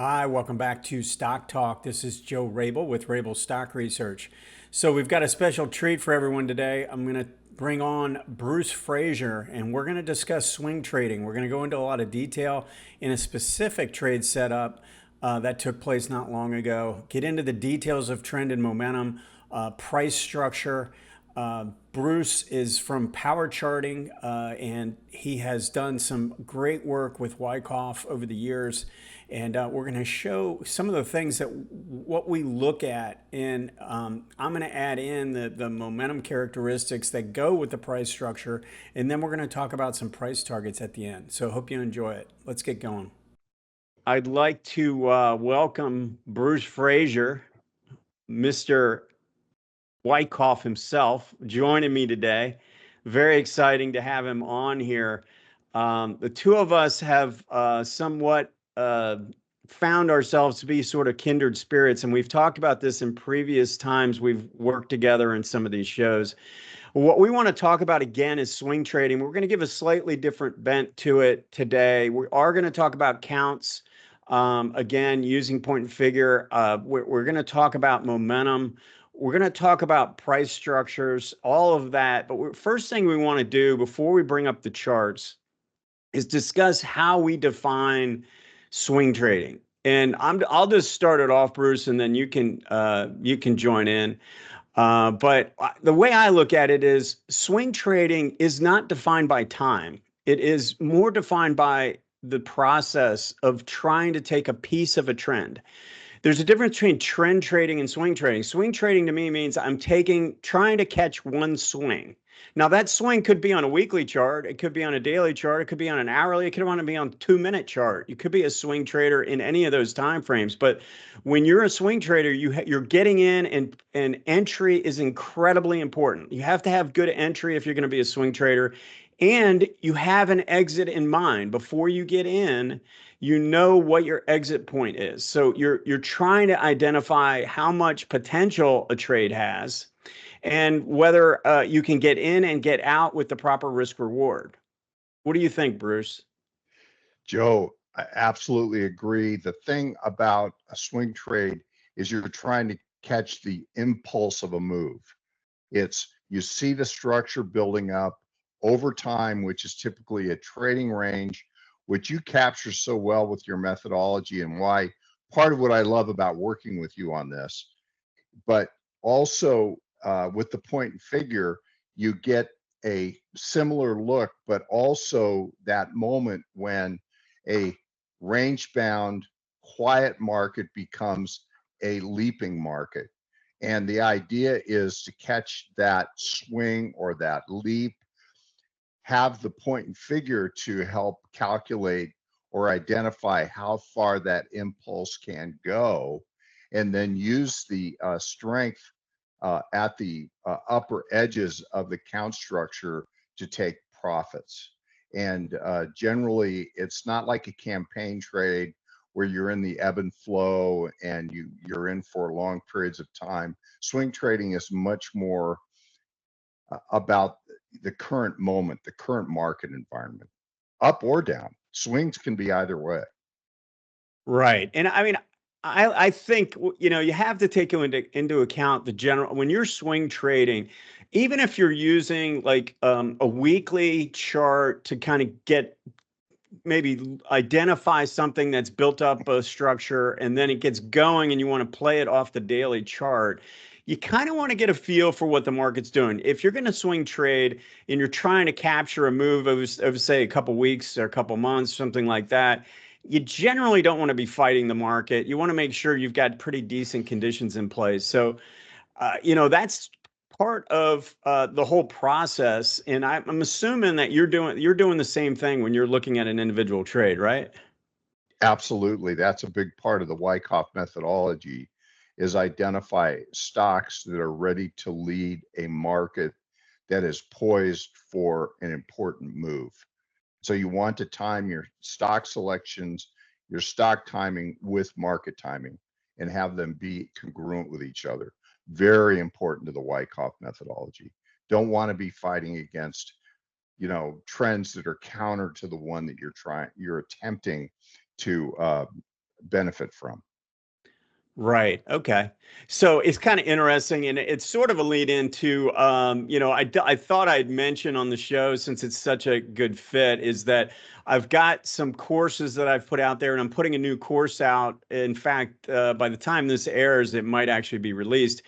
Hi, welcome back to Stock Talk. This is Joe Rabil with Rabil Stock Research. So we've got a special treat for everyone today. I'm going to bring on Bruce Fraser, and we're going to discuss swing trading. We're going to go into a lot of detail in a specific trade setup that took place not long ago. Get into the details of trend and momentum, price structure. Bruce is from Power Charting, and he has done some great work with Wyckoff over the years. And we're going to show some of the things that what we look at. And I'm going to add in the momentum characteristics that go with the price structure. And then we're going to talk about some price targets at the end. So hope you enjoy it. Let's get going. I'd like to welcome Bruce Fraser, Mr. Wyckoff himself, joining me today. Very exciting to have him on here. The two of us have somewhat found ourselves to be sort of kindred spirits, and we've talked about this in previous times we've worked together in some of these shows. What we want to talk about again is swing trading. We're going to give a slightly different bent to it today. We are going to talk about counts, again, using point and figure. We're going to talk about momentum. We're going to talk about price structures, all of that. But first thing we want to do before we bring up the charts is discuss how we define swing trading. And I'll just start it off, Bruce, and then you can join in. But the way I look at it is swing trading is not defined by time. It is more defined by the process of trying to take a piece of a trend. There's a difference between trend trading and swing trading. Swing trading to me means I'm trying to catch one swing. Now that swing could be on a weekly chart, it could be on a daily chart, it could be on an hourly, it could want to be on a 2-minute chart. You could be a swing trader in any of those time frames. But when you're a swing trader, you're getting in, and entry is incredibly important. You have to have good entry if you're going to be a swing trader, and you have an exit in mind before you get in. You know what your exit point is. So you're trying to identify how much potential a trade has and whether you can get in and get out with the proper risk reward. What do you think, Bruce? Joe, I absolutely agree. The thing about a swing trade is you're trying to catch the impulse of a move. It's you see the structure building up over time, which is typically a trading range, which you capture so well with your methodology, and why part of what I love about working with you on this. But also with the point and figure, you get a similar look, but also that moment when a range bound quiet market becomes a leaping market. And the idea is to catch that swing or that leap, have the point and figure to help calculate or identify how far that impulse can go, and then use the strength at the upper edges of the count structure to take profits. And generally, it's not like a campaign trade where you're in the ebb and flow and you're in for long periods of time. Swing trading is much more about the current moment, the current market environment, up or down. Swings can be either way. Right. And I mean, I think, you have to take into account the general, when you're swing trading, even if you're using like a weekly chart to kind of get maybe identify something that's built up a structure and then it gets going and you want to play it off the daily chart, you kind of want to get a feel for what the market's doing. If you're going to swing trade and you're trying to capture a move over say a couple weeks or a couple months, something like that, you generally don't want to be fighting the market. You want to make sure you've got pretty decent conditions in place. So that's part of the whole process. And I'm assuming that you're doing the same thing when you're looking at an individual trade, right? Absolutely. That's a big part of the Wyckoff methodology, is identify stocks that are ready to lead a market that is poised for an important move. So you want to time your stock selections, your stock timing with market timing, and have them be congruent with each other. Very important to the Wyckoff methodology. Don't want to be fighting against, trends that are counter to the one that you're attempting to benefit from. Right. Okay. So it's kind of interesting, and it's sort of a lead into, I thought I'd mention on the show, since it's such a good fit, is that I've got some courses that I've put out there, and I'm putting a new course out. In fact, by the time this airs, it might actually be released.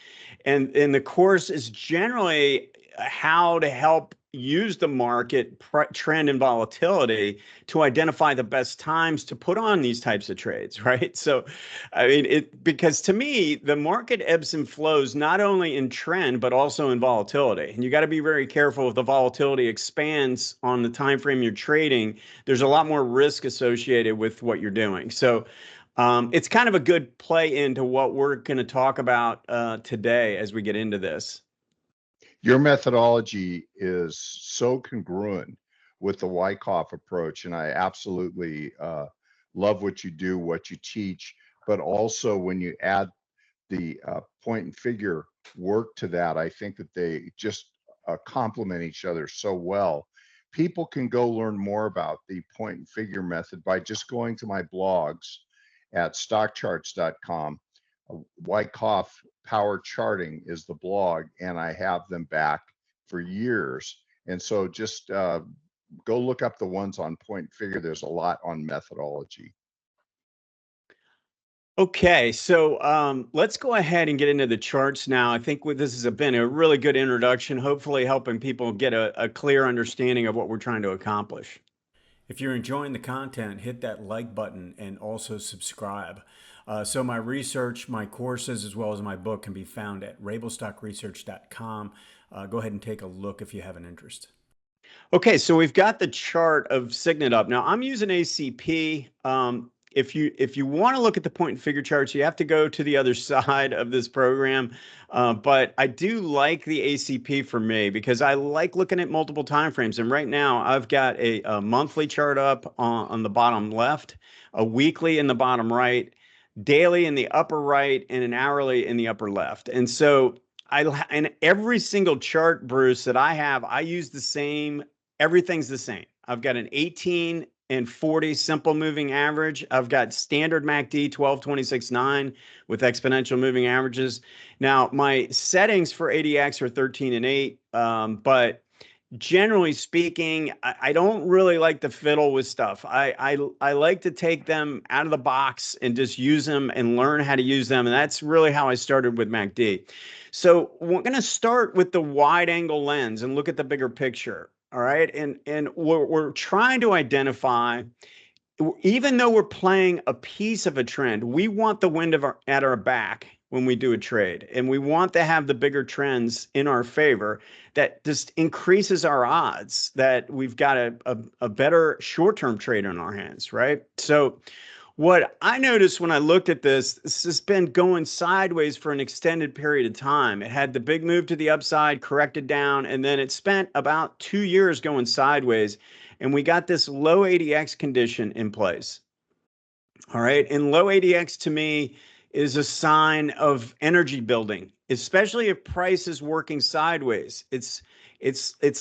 And the course is generally how to help use the market trend and volatility to identify the best times to put on these types of trades, right? So I mean, because to me, the market ebbs and flows not only in trend but also in volatility. And you got to be very careful if the volatility expands on the time frame you're trading. There's a lot more risk associated with what you're doing. So it's kind of a good play into what we're going to talk about today as we get into this. Your methodology is so congruent with the Wyckoff approach, and I absolutely love what you do, what you teach, but also when you add the point and figure work to that, I think that they just complement each other so well. People can go learn more about the point and figure method by just going to my blogs at stockcharts.com. Wyckoff Power Charting is the blog, and I have them back for years. And so just go look up the ones on point and figure. There's a lot on methodology. Okay, so let's go ahead and get into the charts now. I think this has been a really good introduction, hopefully helping people get a clear understanding of what we're trying to accomplish. If you're enjoying the content, hit that like button and also subscribe. So my research, my courses, as well as my book can be found at rabilstockresearch.com. Go ahead and take a look if you have an interest. Okay, so we've got the chart of Signet up. Now I'm using ACP. If you want to look at the point and figure charts, you have to go to the other side of this program. But I do like the ACP for me because I like looking at multiple time frames. And right now I've got a monthly chart up on the bottom left, a weekly in the bottom right, daily in the upper right, and an hourly in the upper left. And so and every single chart, Bruce, that I have, I use the same. Everything's the same. I've got an 18 and 40 simple moving average. I've got standard MACD 12, 26, 9 with exponential moving averages. Now, my settings for ADX are 13 and 8, but generally speaking, I don't really like to fiddle with stuff. I like to take them out of the box and just use them and learn how to use them. And that's really how I started with MACD. So we're going to start with the wide angle lens and look at the bigger picture. All right. And we're trying to identify, even though we're playing a piece of a trend, we want the wind at our back when we do a trade. And we want to have the bigger trends in our favor. That just increases our odds that we've got a better short-term trade on our hands, right? So what I noticed when I looked at this has been going sideways for an extended period of time. It had the big move to the upside, corrected down, and then it spent about 2 years going sideways. And we got this low ADX condition in place. All right. And low ADX to me is a sign of energy building, especially if price is working sideways. It's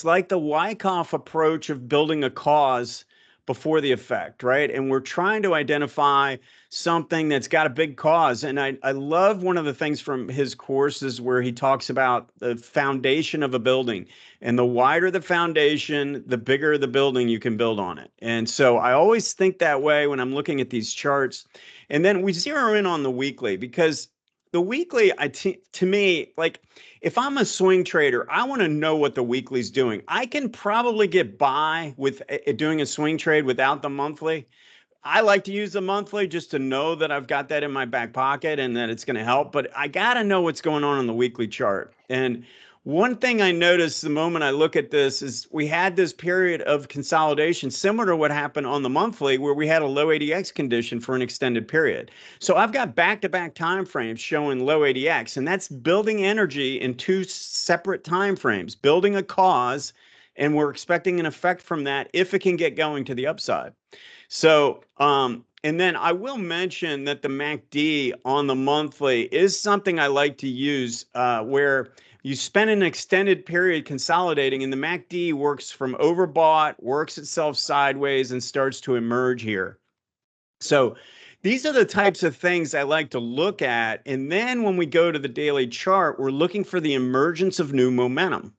like the Wyckoff approach of building a cause before the effect, right? And we're trying to identify something that's got a big cause. And I love one of the things from his courses where he talks about the foundation of a building. And the wider the foundation, the bigger the building you can build on it. And so I always think that way when I'm looking at these charts. And then we zero in on the weekly because the weekly, to me, like if I'm a swing trader, I want to know what the weekly's doing. I can probably get by with doing a swing trade without the monthly. I like to use the monthly just to know that I've got that in my back pocket and that it's going to help. But I got to know what's going on the weekly chart. And one thing I noticed the moment I look at this is we had this period of consolidation similar to what happened on the monthly where we had a low ADX condition for an extended period. So I've got back-to-back time frames showing low ADX, and that's building energy in two separate time frames, building a cause, and we're expecting an effect from that if it can get going to the upside. So, and then I will mention that the MACD on the monthly is something I like to use where you spend an extended period consolidating and the MACD works from overbought, works itself sideways and starts to emerge here. So These are the types of things I like to look at. And then when we go to the daily chart, we're looking for the emergence of new momentum.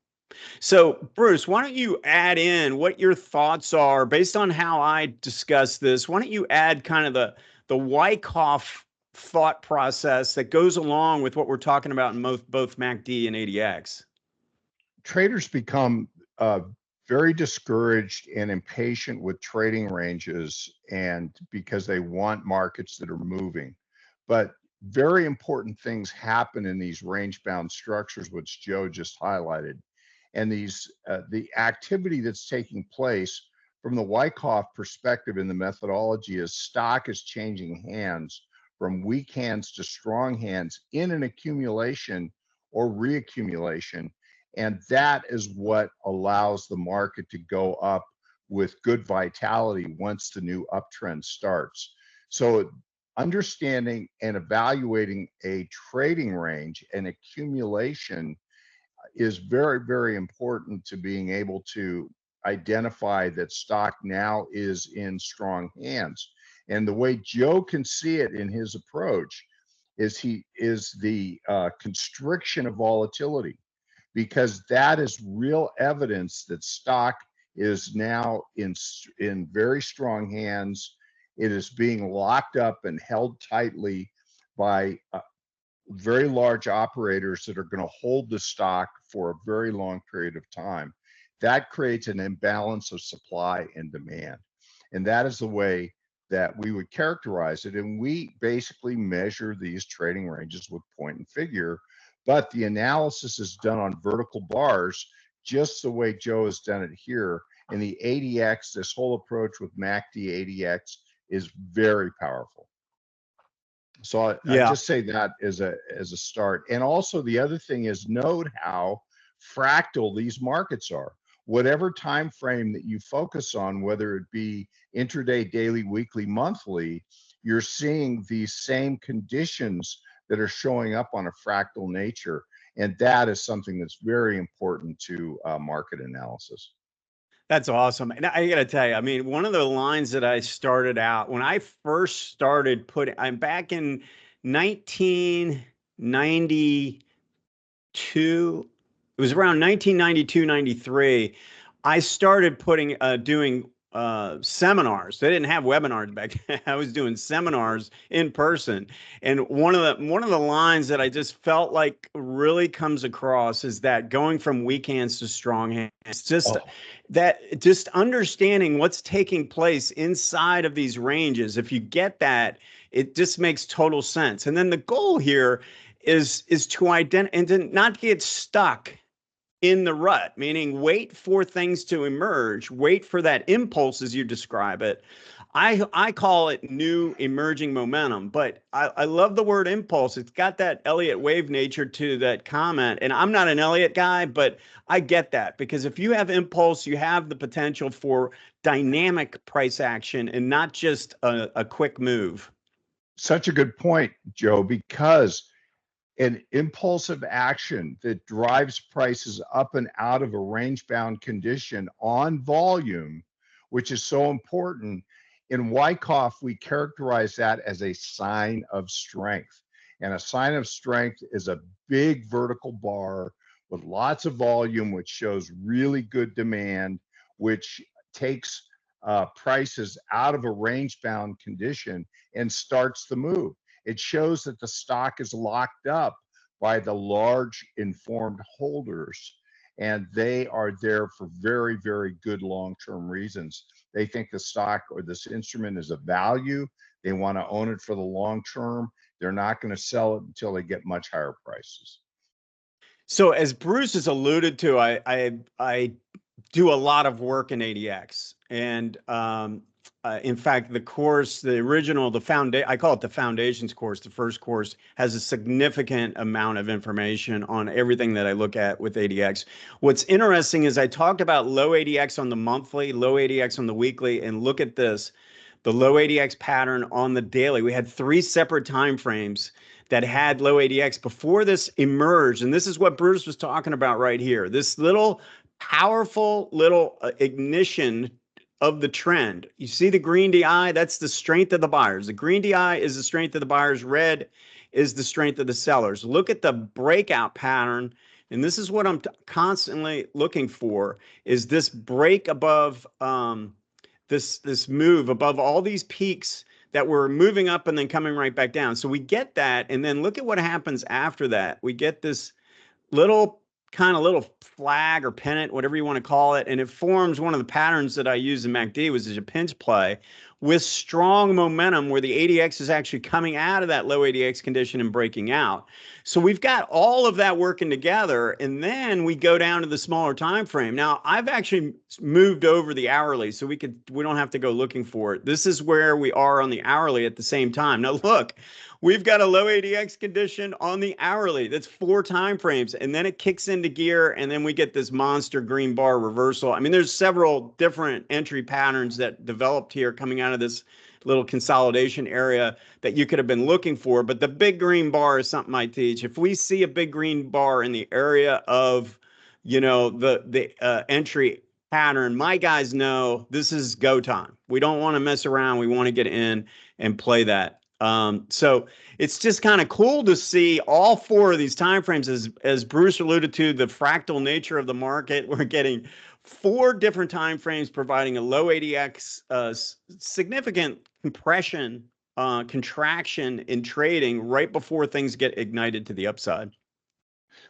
So, Bruce, why don't you add in what your thoughts are based on how I discuss this? Why don't you add kind of the Wyckoff thought process that goes along with what we're talking about in both MACD and ADX? Traders become very discouraged and impatient with trading ranges, and because they want markets that are moving. But very important things happen in these range bound structures, which Joe just highlighted. And these the activity that's taking place from the Wyckoff perspective in the methodology is stock is changing hands from weak hands to strong hands in an accumulation or reaccumulation. And that is what allows the market to go up with good vitality once the new uptrend starts. So understanding and evaluating a trading range and accumulation is very, very important to being able to identify that stock now is in strong hands. And the way Joe can see it in his approach is he is the constriction of volatility, because that is real evidence that stock is now in very strong hands. It is being locked up and held tightly by very large operators that are going to hold the stock for a very long period of time. That creates an imbalance of supply and demand. And that is the way that we would characterize it. And we basically measure these trading ranges with point and figure, but the analysis is done on vertical bars, just the way Joe has done it here. And the ADX, this whole approach with MACD ADX is very powerful. So I Yeah. just say that as a start. And also the other thing is note how fractal these markets are. Whatever time frame that you focus on, whether it be intraday, daily, weekly, monthly, you're seeing these same conditions that are showing up on a fractal nature. And that is something that's very important to market analysis. That's awesome. And I got to tell you, I mean, one of the lines that I started out when I first started putting, I'm back in 1992. It was around 1992, 93. I started doing seminars. They didn't have webinars back then. I was doing seminars in person. And one of the lines that I just felt like really comes across is that going from weak hands to strong hands. Oh, Just understanding what's taking place inside of these ranges. If you get that, it just makes total sense. And then the goal here is to identify and to not get stuck in the rut, meaning wait for things to emerge, wait for that impulse as you describe it. I call it new emerging momentum, but I love the word impulse. It's got that Elliott wave nature to that comment. And I'm not an Elliott guy, but I get that, because if you have impulse, you have the potential for dynamic price action and not just a quick move. such a good point, Joe, because an impulsive action that drives prices up and out of a range bound condition on volume, which is so important. In Wyckoff, we characterize that as a sign of strength. And a sign of strength is a big vertical bar with lots of volume, which shows really good demand, which takes prices out of a range bound condition and starts the move. It shows that the stock is locked up by the large informed holders, and they are there for very, very good long-term reasons. They think the stock or this instrument is a value. They want to own it for the long term. They're not going to sell it until they get much higher prices. So as Bruce has alluded to, I do a lot of work in ADX, and in fact, the course, the original, the foundation, I call it the foundations course. The first course has a significant amount of information on everything that I look at with ADX. What's interesting is I talked about low ADX on the monthly, low ADX on the weekly, and look at this, the low ADX pattern on the daily. We had 3 separate time frames that had low ADX before this emerged. And this is what Bruce was talking about right here. This little powerful little ignition of the trend. You see the green DI, that's the strength of the buyers. The green DI is the strength of the buyers. Red is the strength of the sellers. Look at the breakout pattern. And this is what I'm constantly looking for, is this break above this move above all these peaks that were moving up and then coming right back down. So we get that. And then look at what happens after that. We get this little little flag or pennant, whatever you want to call it, and it forms one of the patterns that I use in MACD, which is a pinch play with strong momentum where the ADX is actually coming out of that low ADX condition and breaking out. So we've got all of that working together, and then we go down to the smaller time frame. Now, I've actually moved over the hourly, so we don't have to go looking for it. This is where we are on the hourly at the same time. Now, look, we've got a low ADX condition on the hourly. That's 4 time frames, and then it kicks into gear, and then we get this monster green bar reversal. I mean, there's several different entry patterns that developed here coming out of this little consolidation area that you could have been looking for. But the big green bar is something I teach. If we see a big green bar in the area of, the entry pattern, my guys know this is go time. We don't want to mess around. We want to get in and play that. So it's just kind of cool to see all 4 of these timeframes, as Bruce alluded to, the fractal nature of the market. We're getting 4 different timeframes providing a low ADX, significant compression, contraction in trading right before things get ignited to the upside.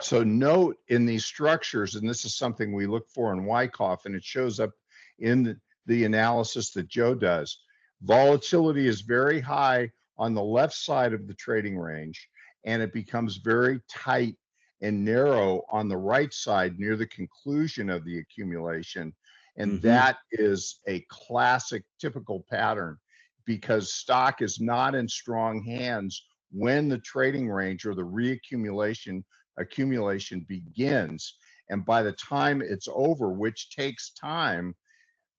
So note in these structures, and this is something we look for in Wyckoff, and it shows up in the analysis that Joe does. Volatility is very high on the left side of the trading range, and it becomes very tight and narrow on the right side near the conclusion of the accumulation. And that is a classic typical pattern, because stock is not in strong hands when the trading range or the accumulation begins. And by the time it's over, which takes time,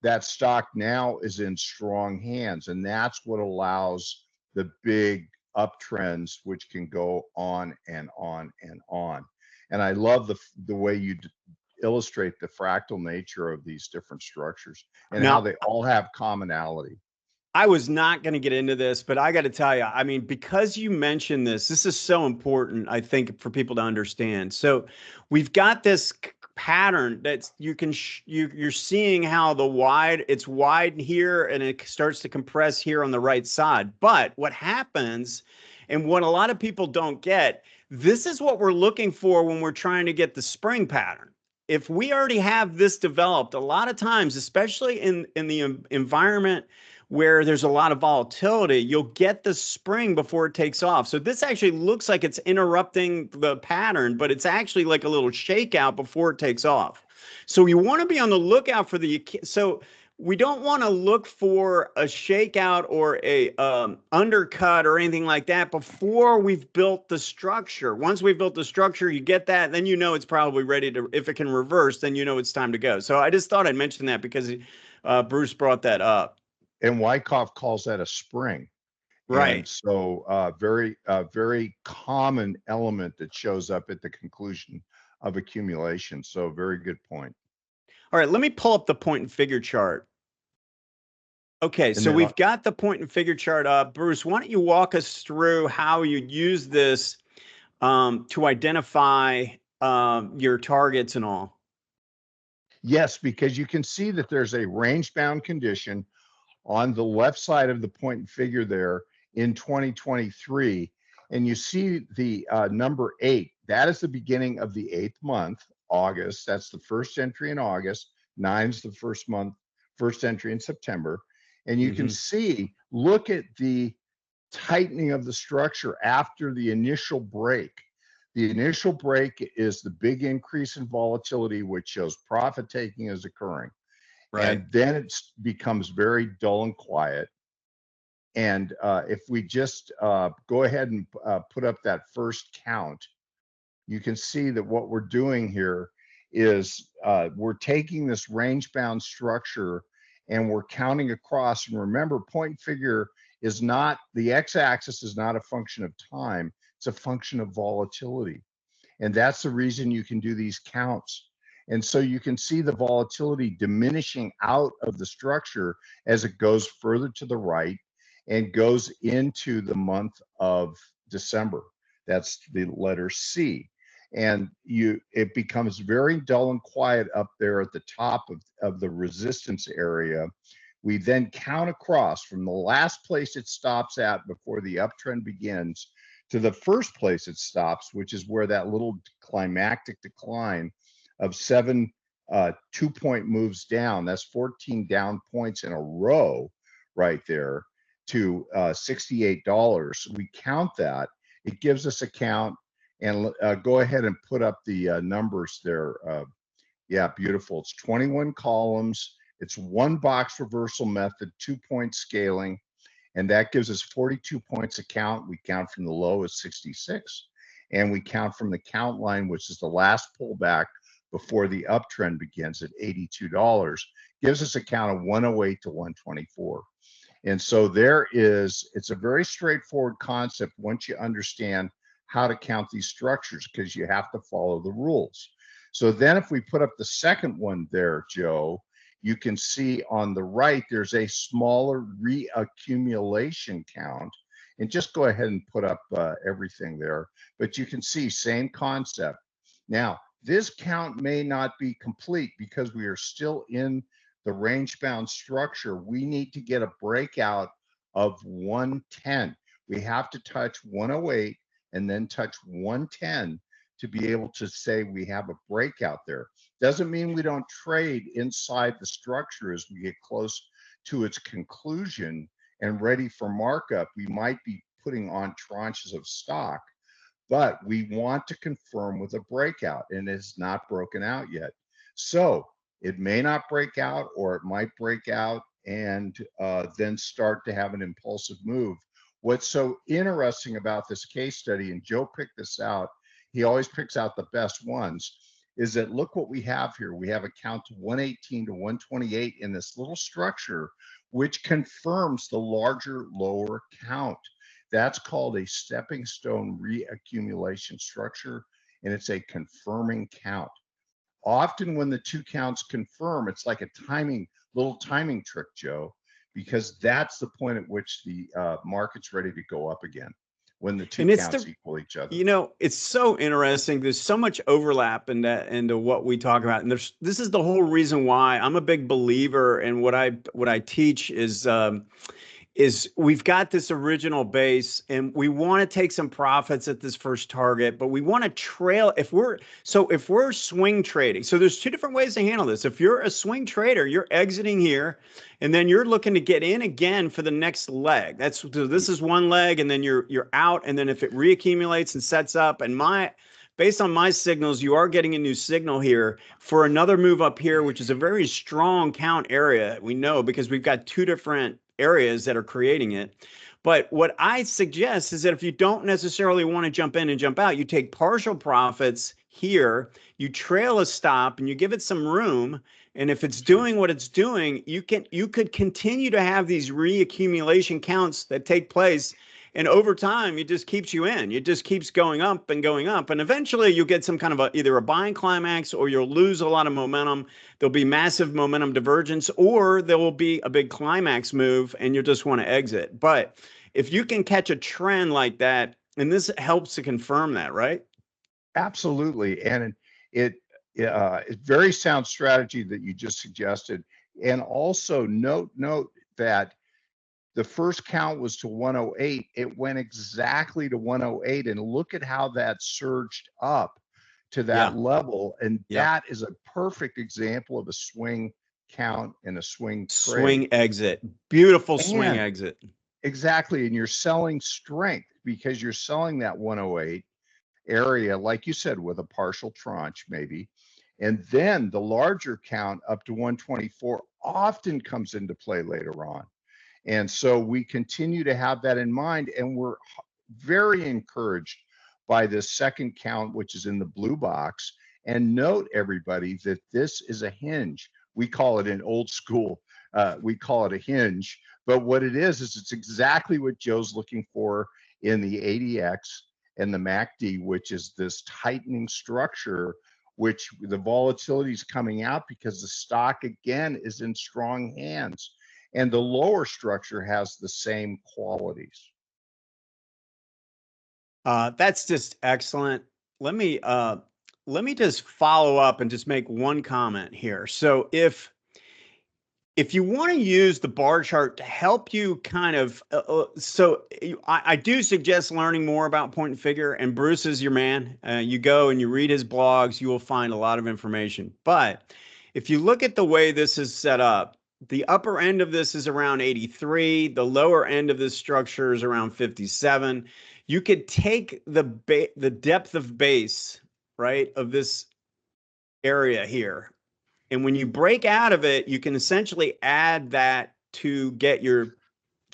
that stock now is in strong hands. And that's what allows the big uptrends, which can go on and on and on. And I love the way you illustrate the fractal nature of these different structures and how they all have commonality. I was not going to get into this, but I got to tell you, I mean, because you mentioned this is so important, I think, for people to understand. So we've got this pattern that you're seeing how it's wide here and it starts to compress here on the right side. But what happens, and what a lot of people don't get, this is what we're looking for when we're trying to get the spring pattern. If we already have this developed, a lot of times, especially in the environment where there's a lot of volatility, you'll get the spring before it takes off. So this actually looks like it's interrupting the pattern, but it's actually like a little shakeout before it takes off. So you want to be on the lookout for so we don't want to look for a shakeout or a undercut or anything like that before we've built the structure. Once we've built the structure, you get that, then you know it's probably ready to, if it can reverse, then you know it's time to go. So I just thought I'd mention that because Bruce brought that up. And Wyckoff calls that a spring. Right. And so very common element that shows up at the conclusion of accumulation. So very good point. All right, let me pull up the point and figure chart. Okay, so we've got the point and figure chart up. Bruce, why don't you walk us through how you use this to identify your targets and all? Yes, because you can see that there's a range-bound condition on the left side of the point and figure there in 2023. And you see the number 8. That is the beginning of the 8th month, August. That's the first entry in August. 9's the first entry in September. And you can see, look at the tightening of the structure after the initial break. The initial break is the big increase in volatility, which shows profit taking is occurring. Right. And then it becomes very dull and quiet. And if we just go ahead and put up that first count, you can see that what we're doing here is we're taking this range-bound structure and we're counting across. And remember, point figure is not, the x-axis is not a function of time, it's a function of volatility. And that's the reason you can do these counts. And so you can see the volatility diminishing out of the structure as it goes further to the right and goes into the month of December. That's the letter C. And it becomes very dull and quiet up there at the top of the resistance area. We then count across from the last place it stops at before the uptrend begins to the first place it stops, which is where that little climactic decline of 7 2-point moves down. That's 14 down points in a row right there to $68. We count that. It gives us a count, and go ahead and put up the numbers there. Yeah, beautiful. It's 21 columns. It's one box reversal method, 2-point scaling, and that gives us 42 points a count. We count from the low at 66, and we count from the count line, which is the last pullback before the uptrend begins at $82. Gives us a count of 108 to 124. And so it's a very straightforward concept once you understand how to count these structures, because you have to follow the rules. So then if we put up the second one there, Joe, you can see on the right, there's a smaller reaccumulation count. And just go ahead and put up everything there. But you can see, same concept. Now, this count may not be complete because we are still in the range bound structure. We need to get a breakout of 110. We have to touch 108 and then touch 110 to be able to say we have a breakout there. Doesn't mean we don't trade inside the structure as we get close to its conclusion and ready for markup. We might be putting on tranches of stock, but we want to confirm with a breakout, and it's not broken out yet. So it may not break out, or it might break out and then start to have an impulsive move. What's so interesting about this case study, and Joe picked this out, he always picks out the best ones, is that look what we have here. We have a count to 118 to 128 in this little structure, which confirms the larger lower count. That's called a stepping stone reaccumulation structure, and it's a confirming count. Often when the two counts confirm, it's like a little timing trick, Joe, because that's the point at which the market's ready to go up again, when the two counts equal each other. You know, it's so interesting. There's so much overlap into what we talk about, and this is the whole reason why I'm a big believer in what I teach is we've got this original base and we want to take some profits at this first target, but we want to trail if we're swing trading. So there's two different ways to handle this. If you're a swing trader, you're exiting here and then you're looking to get in again for the next leg. This is one leg, and then you're out, and then if it reaccumulates and sets up, and based on my signals, you are getting a new signal here for another move up here, which is a very strong count area. We know because we've got two different areas that are creating it. But what I suggest is that if you don't necessarily want to jump in and jump out, you take partial profits here, you trail a stop, and you give it some room. And if it's doing what it's doing, you could continue to have these reaccumulation counts that take place. And over time, it just keeps you in. It just keeps going up and going up. And eventually you'll get some kind of either a buying climax, or you'll lose a lot of momentum. There'll be massive momentum divergence, or there will be a big climax move and you'll just want to exit. But if you can catch a trend like that, and this helps to confirm that, right? Absolutely. And it's very sound strategy that you just suggested. And also note that the first count was to 108. It went exactly to 108. And look at how that surged up to that level. And that is a perfect example of a swing count and a swing trade. Swing exit. Beautiful swing exit. Exactly. And you're selling strength because you're selling that 108 area, like you said, with a partial tranche maybe. And then the larger count up to 124 often comes into play later on. And so we continue to have that in mind, and we're very encouraged by this second count, which is in the blue box. And note, everybody, that this is a hinge. We call it in old school, we call it a hinge. But what it is it's exactly what Joe's looking for in the ADX and the MACD, which is this tightening structure which the volatility is coming out because the stock again is in strong hands, and the lower structure has the same qualities. That's just excellent. Let me just follow up and just make one comment here. So if you want to use the bar chart to help you kind of, I do suggest learning more about point and figure, and Bruce is your man. You go and you read his blogs, you will find a lot of information. But if you look at the way this is set up, the upper end of this is around 83. The lower end of this structure is around 57. You could take the depth of base, right, of this area here. And when you break out of it, you can essentially add that to get your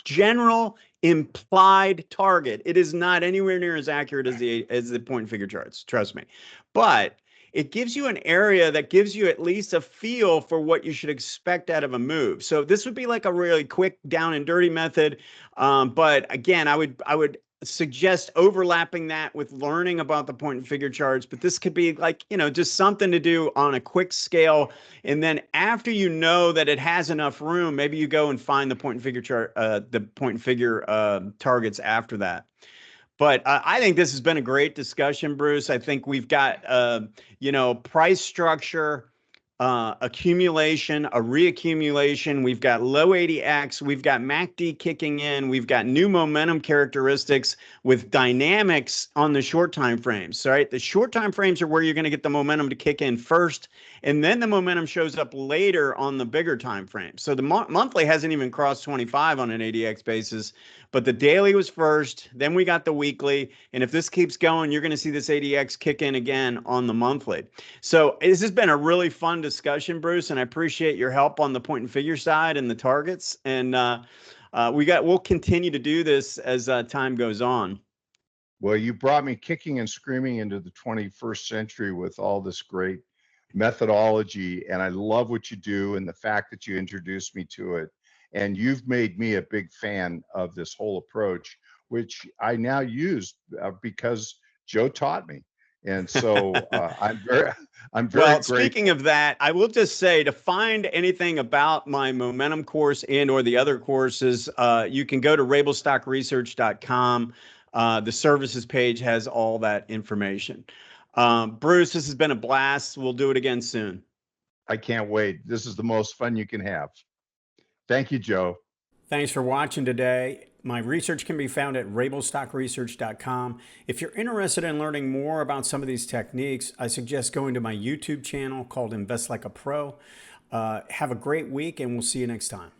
general implied target. It is not anywhere near as accurate as the point and figure charts, trust me. But it gives you an area that gives you at least a feel for what you should expect out of a move. So this would be like a really quick down and dirty method. But again, I would suggest overlapping that with learning about the point and figure charts. But this could be like, just something to do on a quick scale. And then after you know that it has enough room, maybe you go and find the point and figure chart, the point and figure targets after that. But I think this has been a great discussion, Bruce. I think we've got, price structure, accumulation, a reaccumulation. We've got low ADX. We've got MACD kicking in. We've got new momentum characteristics with dynamics on the short time frames. Right, the short time frames are where you're going to get the momentum to kick in first, and then the momentum shows up later on the bigger time frame. So the monthly hasn't even crossed 25 on an ADX basis, but the daily was first. Then we got the weekly, and if this keeps going, you're going to see this ADX kick in again on the monthly. So this has been a really fun discussion, Bruce, and I appreciate your help on the point and figure side and the targets. And we'll continue to do this as time goes on. Well, you brought me kicking and screaming into the 21st century with all this great methodology, and I love what you do and the fact that you introduced me to it. And you've made me a big fan of this whole approach, which I now use because Joe taught me. And so I'm very Well, grateful. speaking of that, I will just say to find anything about my momentum course and or the other courses, you can go to rabilstockresearch.com. The services page has all that information. Bruce, this has been a blast. We'll do it again soon. I can't wait. This is the most fun you can have. Thank you, Joe. Thanks for watching today. My research can be found at rabilstockresearch.com. If you're interested in learning more about some of these techniques, I suggest going to my YouTube channel called Invest Like a Pro. Have a great week, and we'll see you next time.